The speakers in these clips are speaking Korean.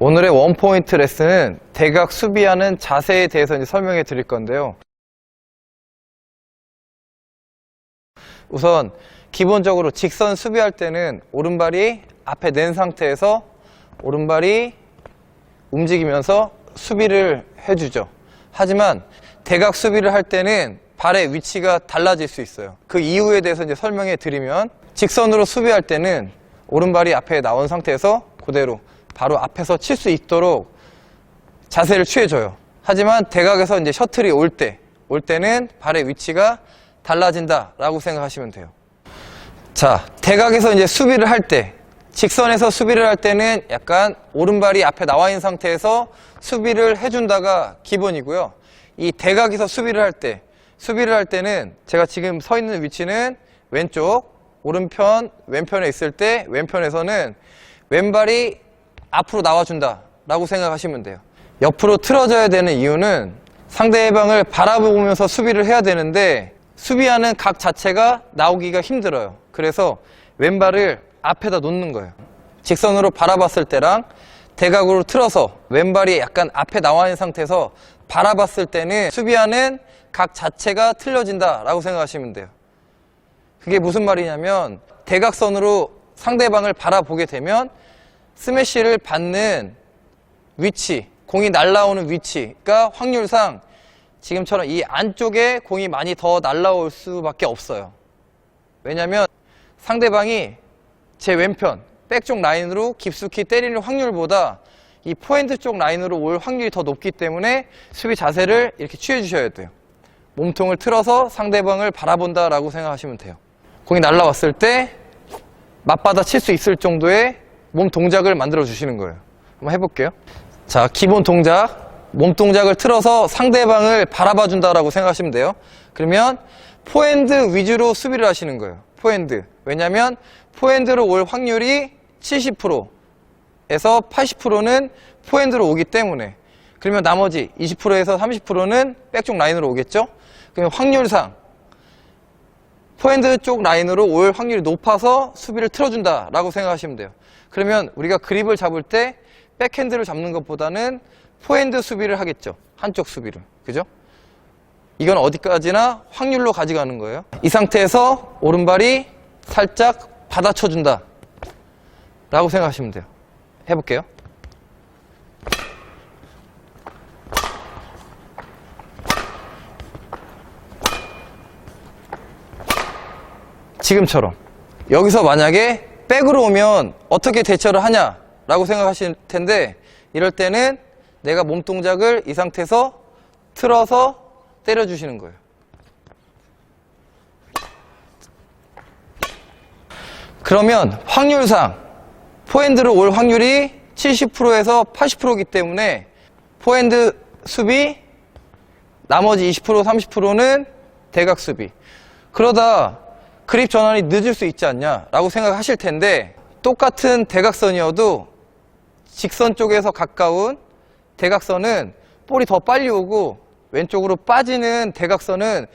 오늘의 원포인트 레슨은 대각 수비하는 자세에 대해서 이제 설명해 드릴 건데요. 우선 기본적으로 직선 수비할 때는 오른발이 앞에 낸 상태에서 오른발이 움직이면서 수비를 해주죠. 하지만 대각 수비를 할 때는 발의 위치가 달라질 수 있어요. 그 이유에 대해서 이제 설명해 드리면, 직선으로 수비할 때는 오른발이 앞에 나온 상태에서 그대로 바로 앞에서 칠 수 있도록 자세를 취해줘요. 하지만 대각에서 이제 셔틀이 올 때는 발의 위치가 달라진다라고 생각하시면 돼요. 자, 대각에서 이제 수비를 할 때, 직선에서 수비를 할 때는 약간 오른발이 앞에 나와 있는 상태에서 수비를 해준다가 기본이고요. 이 대각에서 수비를 할 때는 제가 지금 서 있는 위치는 왼쪽, 오른편, 왼편에 있을 때 왼편에서는 왼발이 앞으로 나와준다 라고 생각하시면 돼요. 옆으로 틀어져야 되는 이유는 상대방을 바라보면서 수비를 해야 되는데 수비하는 각 자체가 나오기가 힘들어요. 그래서 왼발을 앞에다 놓는 거예요. 직선으로 바라봤을 때랑 대각으로 틀어서 왼발이 약간 앞에 나와 있는 상태에서 바라봤을 때는 수비하는 각 자체가 틀려진다 라고 생각하시면 돼요. 그게 무슨 말이냐면, 대각선으로 상대방을 바라보게 되면 스매시를 받는 위치, 공이 날아오는 위치가 확률상 지금처럼 이 안쪽에 공이 많이 더 날아올 수밖에 없어요. 왜냐면 상대방이 제 왼편, 백쪽 라인으로 깊숙이 때리는 확률보다 이 포핸드 쪽 라인으로 올 확률이 더 높기 때문에 수비 자세를 이렇게 취해 주셔야 돼요. 몸통을 틀어서 상대방을 바라본다라고 생각하시면 돼요. 공이 날아왔을 때 맞받아 칠 수 있을 정도의 몸 동작을 만들어 주시는 거예요. 한번 해볼게요. 자, 기본 동작, 몸 동작을 틀어서 상대방을 바라봐 준다라고 생각하시면 돼요. 그러면 포핸드 위주로 수비를 하시는 거예요. 포핸드. 왜냐면 포핸드로 올 확률이 70%에서 80%는 포핸드로 오기 때문에. 그러면 나머지 20%에서 30%는 백쪽 라인으로 오겠죠? 그러면 확률상 포핸드 쪽 라인으로 올 확률이 높아서 수비를 틀어준다라고 생각하시면 돼요. 그러면 우리가 그립을 잡을 때 백핸드를 잡는 것보다는 포핸드 수비를 하겠죠. 한쪽 수비를. 그죠? 이건 어디까지나 확률로 가져가는 거예요. 이 상태에서 오른발이 살짝 받아쳐준다 라고 생각하시면 돼요. 해볼게요. 지금처럼. 여기서 만약에 백으로 오면 어떻게 대처를 하냐 라고 생각하실 텐데, 이럴 때는 내가 몸 동작을 이 상태에서 틀어서 때려주시는 거예요. 그러면 확률상 포핸드로 올 확률이 70%에서 80%이기 때문에 포핸드 수비, 나머지 20%, 30%는 대각 수비. 그러다 그립 전환이 늦을 수 있지 않냐 라고 생각하실 텐데, 똑같은 대각선이어도 직선 쪽에서 가까운 대각선은 볼이 더 빨리 오고 왼쪽으로 빠지는 대각선은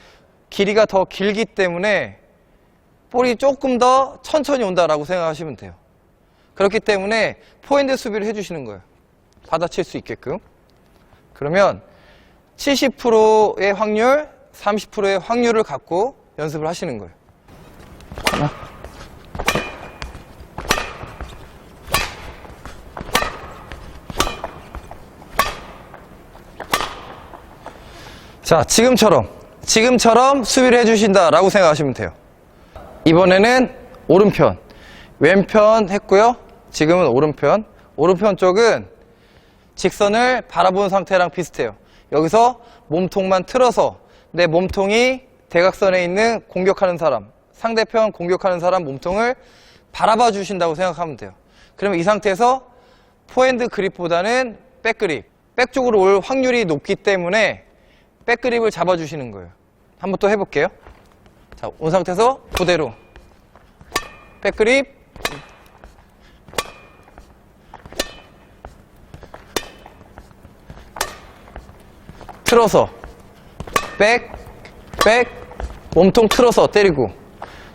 길이가 더 길기 때문에 볼이 조금 더 천천히 온다라고 생각하시면 돼요. 그렇기 때문에 포핸드 수비를 해주시는 거예요. 받아칠 수 있게끔. 그러면 70%의 확률, 30%의 확률을 갖고 연습을 하시는 거예요. 하나. 자, 지금처럼 수비를 해주신다라고 생각하시면 돼요. 이번에는 오른편, 왼편 했고요. 지금은 오른편 쪽은 직선을 바라본 상태랑 비슷해요. 여기서 몸통만 틀어서 내 몸통이 대각선에 있는 공격하는 사람, 상대편 공격하는 사람 몸통을 바라봐 주신다고 생각하면 돼요. 그러면 이 상태에서 포핸드 그립보다는 백그립, 백 쪽으로 올 확률이 높기 때문에 백그립을 잡아주시는 거예요. 한번 또 해볼게요. 자, 온 상태에서 그대로 백그립, 틀어서 백, 몸통 틀어서 때리고.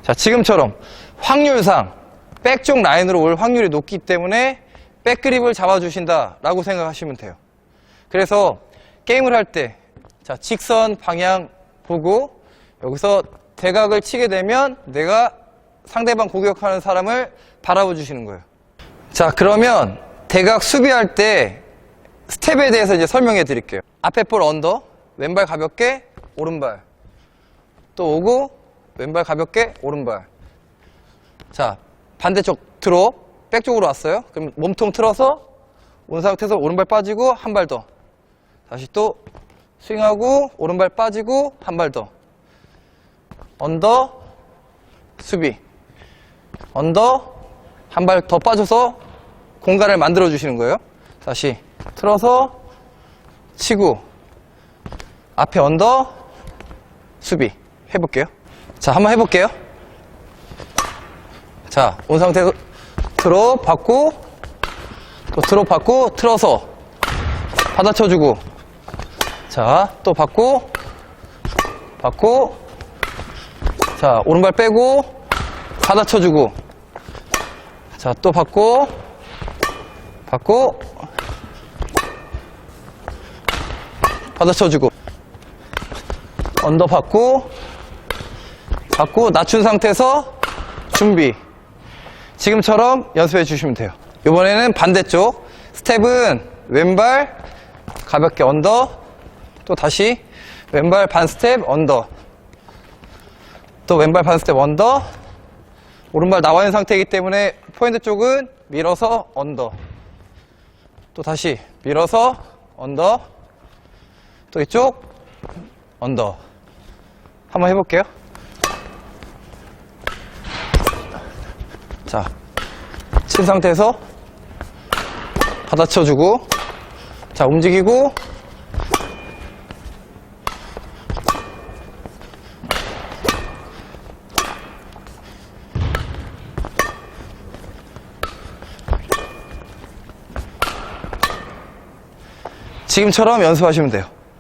자, 지금처럼 확률상 백쪽 라인으로 올 확률이 높기 때문에 백그립을 잡아주신다라고 생각하시면 돼요. 그래서 게임을 할 때, 자, 직선 방향 보고 여기서 대각을 치게 되면 내가 상대방 공격하는 사람을 바라봐 주시는 거예요. 자, 그러면 대각 수비할 때 스텝에 대해서 이제 설명해 드릴게요. 앞에 볼 언더, 왼발 가볍게, 오른발. 또 오고, 왼발 가볍게, 오른발. 자, 반대쪽 드롭, 백 쪽으로 왔어요. 그럼 몸통 틀어서 온 상태에서 오른발 빠지고 한 발 더. 다시 또 스윙하고 오른발 빠지고 한 발 더. 언더, 수비. 언더, 한 발 더 빠져서 공간을 만들어 주시는 거예요. 다시 틀어서 치고 앞에 언더, 수비. 해볼게요. 자, 한번 해볼게요. 자, 온 상태에서 드롭 받고 또 드롭 받고 틀어서 받아쳐주고, 자, 또 받고 자, 오른발 빼고 받아쳐주고, 자, 또 받고 받아쳐주고, 언더 받고 낮춘 상태에서 준비. 지금처럼 연습해 주시면 돼요. 이번에는 반대쪽. 스텝은 왼발 가볍게 언더, 또 다시 왼발 반 스텝 언더, 또 왼발 반 스텝 언더, 오른발 나와 있는 상태이기 때문에 포인트 쪽은 밀어서 언더, 또 다시 밀어서 언더, 또 이쪽 언더. 한번 해볼게요. 자, 친 상태에서 받아쳐주고, 자, 움직이고, 지금처럼 연습하시면 돼요.